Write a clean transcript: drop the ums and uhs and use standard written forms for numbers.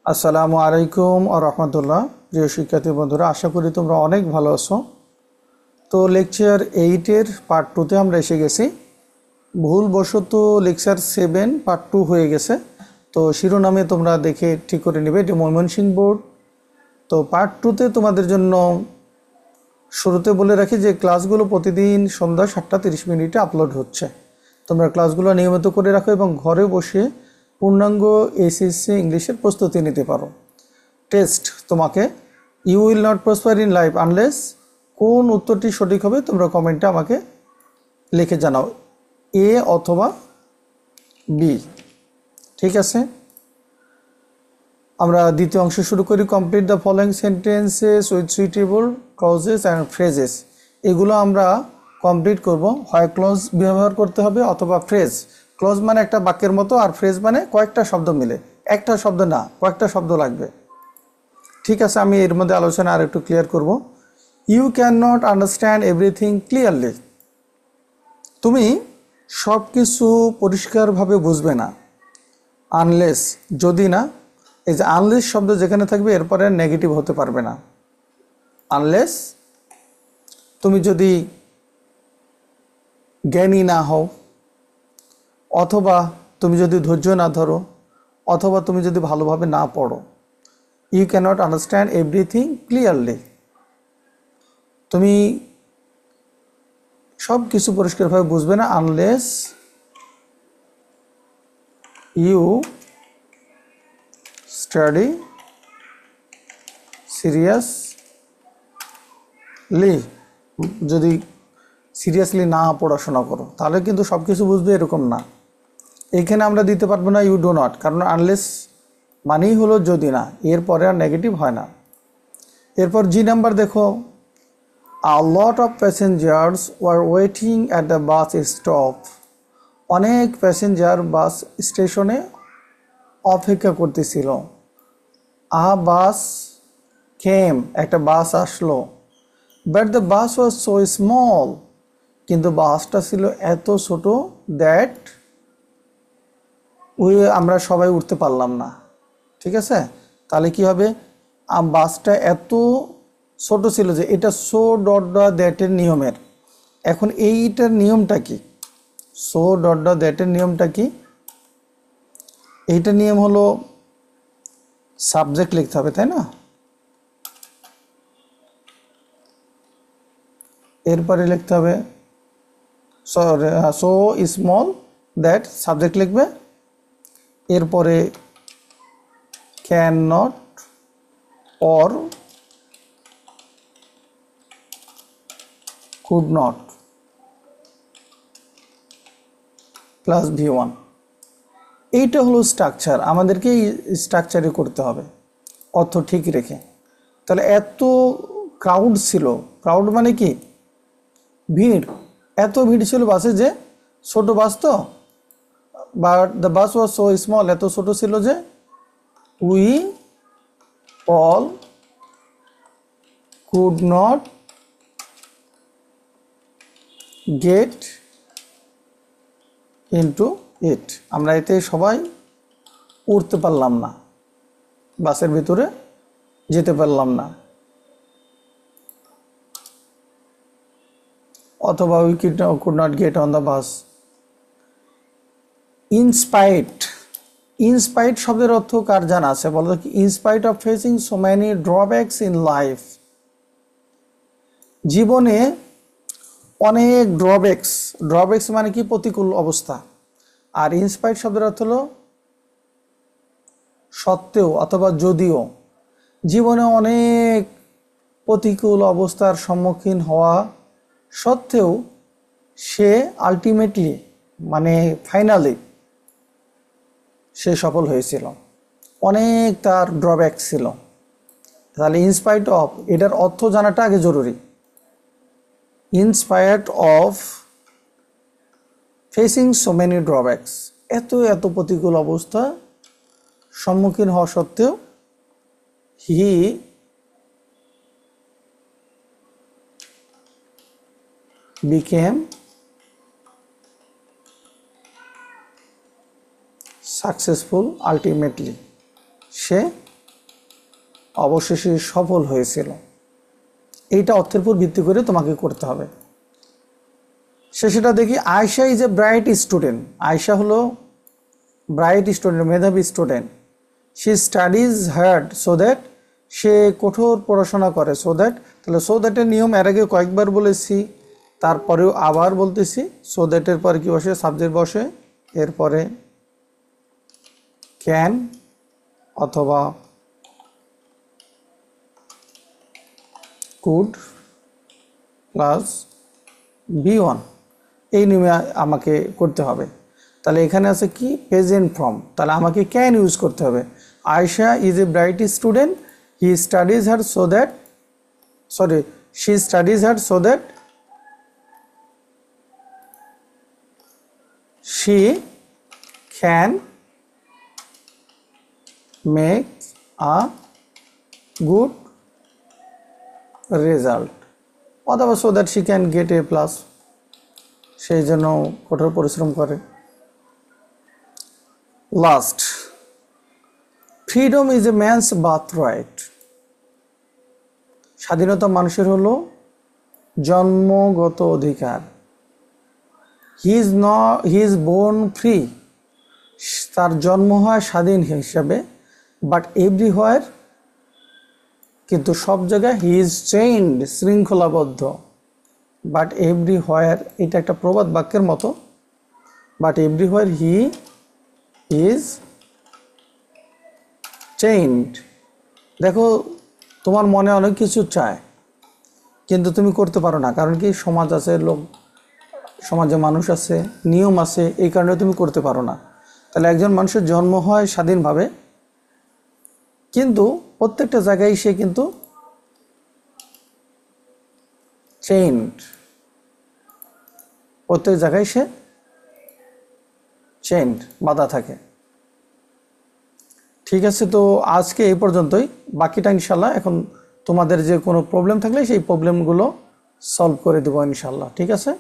আসসালামু আলাইকুম ওয়া রাহমাতুল্লাহ। প্রিয় শিক্ষার্থী বন্ধুরা, আশা করি তোমরা অনেক ভালো আছো। তো লেকচার 8 এর পার্ট 2 তে আমরা এসে গেছি। ভুলবশত লেকচার 7 পার্ট 2 হয়ে গেছে, তো শিরোনামে তোমরা দেখে ঠিক করে নেবে। এটি ময়মনসিংহ বোর্ড। তো পার্ট 2 তে তোমাদের জন্য শুরুতে বলে রাখি যে ক্লাসগুলো প্রতিদিন সন্ধ্যা 7:30 আপলোড হচ্ছে। তোমরা ক্লাসগুলো নিয়মিত করে রাখো এবং ঘরে বসে পূর্ণাঙ্গ এসএসসি ইংলিশের প্রস্তুতি নিতে পারো। টেস্ট তোমাকে you will not prosper in life unless, কোন উত্তরটি সঠিক হবে তোমরা কমেন্টে আমাকে লিখে জানাও, এ অথবা বি। ঠিক আছে, আমরা দ্বিতীয় অংশ শুরু করি। Complete the following sentences with suitable clauses and phrases. এগুলো আমরা কমপ্লিট করব। হয় ক্লজ ব্যবহার করতে হবে অথবা ফ্রেজ। ক্লজ মানে একটা বাক্যের মতো, আর ফ্রেজ মানে কয়েকটা শব্দ মিলে। একটা শব্দ না, কয়েকটা শব্দ লাগবে। ঠিক আছে, আমি এর মধ্যে আলোচনা আর একটু ক্লিয়ার করব। You can not understand everything clearly. তুমি সব কিছু পরিষ্কারভাবে বুঝবে না। আনলেস, যদি না, এই যে আনলেস শব্দ যেখানে থাকবে এরপরে নেগেটিভ হতে পারবে না। আনলেস তুমি যদি জ্ঞানী না হও, অথবা তুমি যদি ধৈর্য না ধরো, অথবা তুমি যদি ভালোভাবে না পড়ো। You cannot understand everything clearly. তুমি সব কিছু পরিষ্কারভাবে বুঝবে না আনলেস ইউ স্টাডি সিরিয়াসলি। যদি সিরিয়াসলি না পড়াশোনা করো তাহলে কিন্তু সব কিছু বুঝবে এরকম না। এইখানে আমরা দিতে পারবো না ইউ ডো নট, কারণ আনলেস মানেই হলো যদি না, এরপরে আর নেগেটিভ হয় না। এরপর জি নাম্বার দেখো, a lot of passengers were waiting at the bus stop. অনেক প্যাসেঞ্জার বাস স্টেশনে অপেক্ষা করতেছিল। আ বাস কেম, একটা বাস আসলো। But the bus was so small, কিন্তু বাসটা ছিল এত ছোট দ্যাট আমরা সবাই উঠতে পারলাম না। ঠিক আছে, তাহলে কি হবে? বাসটা এত ছোট ছিল যে এটা সো ডট ডট দ্যাটের নিয়মের। এখন এইটার নিয়মটা কি? সো ডট ডট দ্যাটের নিয়মটা কি? এইটার নিয়ম হলো সাবজেক্ট লিখতে হবে, তাই না? এরপরে লিখতে হবে সো স্মল দ্যাট, সাবজেক্ট লিখবে। এরপরে can not or could not plus V1। এইটা হলো স্ট্রাকচার, আমাদেরকে এই স্ট্রাকচারে করতে হবে অর্থ ঠিক রেখে। তাহলে এত ক্রাউড ছিল, ক্রাউড মানে কি? ভিড়। এত ভিড় ছিল বাসে যে ছোট বাস তো, but the bus was so small, এত ছোট ছিল যে we all could not get into it। আমরা এতে সবাই উঠতে পারলাম না, বাসের ভিতরে যেতে পারলাম না। অথবা we could not get on the bus। In spite, in spite শব্দের অর্থ কার জানা আছে বলো? In spite of facing so many drawbacks in life. জীবনে অনেক ড্রব্যাকস, ড্রব্যাকস মানে কি? প্রতিকূল অবস্থা। আর ইনস্পাইট শব্দের অর্থ হলো সত্ত্বেও অথবা যদিও। জীবনে অনেক প্রতিকূল অবস্থার সম্মুখীন হওয়া সত্ত্বেও সে আলটিমেটলি মানে ফাইনালি সে সফল হয়েছিল। অনেক তার ড্রব্যাক ছিল। তাহলে ইনস্পাইট অফ, এটার অর্থ জানাটা আগে জরুরি। Inspired of facing so many drawbacks, এত এত প্রতিকূল অবস্থা সম্মুখীন হওয়া সত্ত্বেও হি বিকেম সাকসেসফুল আলটিমেটলি, সে অবশেষে সফল হয়েছিল। এইটা অর্থের উপর ভিত্তি করে তোমাকে করতে হবে। সেটা দেখি, Ayesha is a bright student. Ayesha হলো ব্রাইট স্টুডেন্ট, মেধাবী student. She studies hard, so that, সে কঠোর পড়াশোনা করে, সো দ্যাট। তাহলে সো দ্যাটের নিয়ম এর আগে কয়েকবার বলেছি, তারপরেও আবার বলতেছি। সো দ্যাটের পরে কি বসে? সাবজেক্ট বসে, এরপরে ক্যান অথবা কুড প্লাস বি1, এই নিয়মে আমাকে করতে হবে। তাহলে এখানে আছে কি? Present form. তাহলে আমাকে ক্যান ইউজ করতে হবে। Ayesha is a bright student, he studies her so that, sorry, she studies her so that she can make a good result, অথবা so that she can get a plus, সেই জন্য কঠোর পরিশ্রম করে। Last, freedom is a man's birthright. স্বাধীনতা মানুষের হলো জন্মগত অধিকার। হি ইজ বোর্ন ফ্রি, তার জন্ম হয় স্বাধীন হিসাবে। বাট এভরিহোয়ার, কিন্তু সব জায়গায়, হি ইজ চেইনড, শৃঙ্খলাবদ্ধ। বাট এভরিহোয়ার, এটা একটা প্রবাদ বাক্যের মতো। But everywhere he is chained. দেখো, তোমার মনে অনেক কিছু চায়, কিন্তু তুমি করতে পারো না। কারণ কি? সমাজ আছে, সমাজে মানুষ আছে, নিয়ম আছে, এই কারণে তুমি করতে পারো না। তাহলে একজন মানুষের জন্ম হয় স্বাধীনভাবে, কিন্তু প্রত্যেকটা জায়গায় সে কিন্তু চেইনড, প্রত্যেক জায়গায় সে চেইনড, বাধা থাকে। ঠিক আছে, তো আজকে এই পর্যন্তই। বাকিটা ইনশাল্লাহ এখন তোমাদের যে কোনো প্রবলেম থাকলে সেই প্রবলেমগুলো সলভ করে দেবো ইনশাল্লাহ। ঠিক আছে।